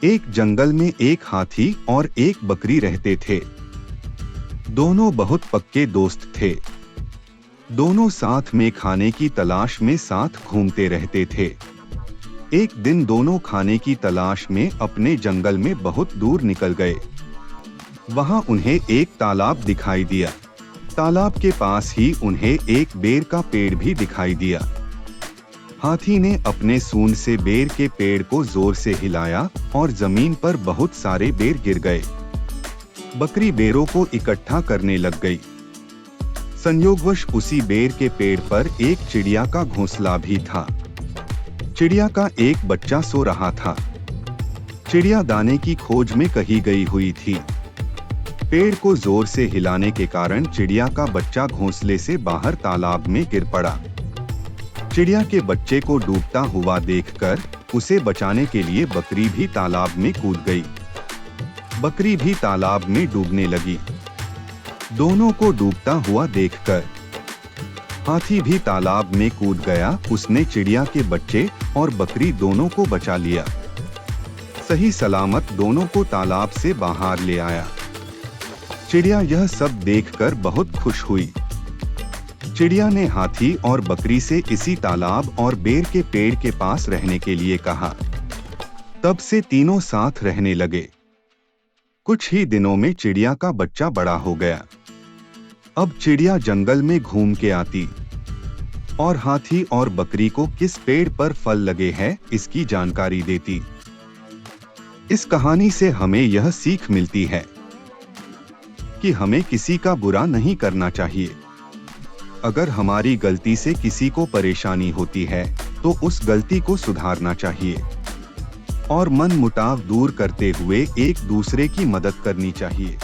एक जंगल में एक हाथी और एक बकरी रहते थे। दोनों बहुत पक्के दोस्त थे। दोनों साथ में खाने की तलाश में साथ घूमते रहते थे। एक दिन दोनों खाने की तलाश में अपने जंगल में बहुत दूर निकल गए। वहां उन्हें एक तालाब दिखाई दिया। तालाब के पास ही उन्हें एक बेर का पेड़ भी दिखाई दिया। हाथी ने अपने सूंड से बेर के पेड़ को जोर से हिलाया और जमीन पर बहुत सारे बेर गिर गए। बकरी बेरों को इकट्ठा करने लग गई। संयोगवश उसी बेर के पेड़ पर एक चिड़िया का घोंसला भी था। चिड़िया का एक बच्चा सो रहा था। चिड़िया दाने की खोज में कहीं गई हुई थी। पेड़ को जोर से हिलाने के कारण चिड़िया का बच्चा घोंसले से बाहर तालाब में गिर पड़ा। चिड़िया के बच्चे को डूबता हुआ देखकर उसे बचाने के लिए बकरी भी तालाब में कूद गई। बकरी भी तालाब में डूबने लगी। दोनों को डूबता हुआ देखकर हाथी भी तालाब में कूद गया। उसने चिड़िया के बच्चे और बकरी दोनों को बचा लिया। सही सलामत दोनों को तालाब से बाहर ले आया। चिड़िया यह सब देखकर बहुत खुश हुई। चिड़िया ने हाथी और बकरी से इसी तालाब और बेर के पेड़ के पास रहने के लिए कहा। तब से तीनों साथ रहने लगे। कुछ ही दिनों में चिड़िया का बच्चा बड़ा हो गया। अब चिड़िया जंगल में घूम के आती और हाथी और बकरी को किस पेड़ पर फल लगे हैं इसकी जानकारी देती। इस कहानी से हमें यह सीख मिलती है कि हमें किसी का बुरा नहीं करना चाहिए। अगर हमारी गलती से किसी को परेशानी होती है तो उस गलती को सुधारना चाहिए और मन मुटाव दूर करते हुए एक दूसरे की मदद करनी चाहिए।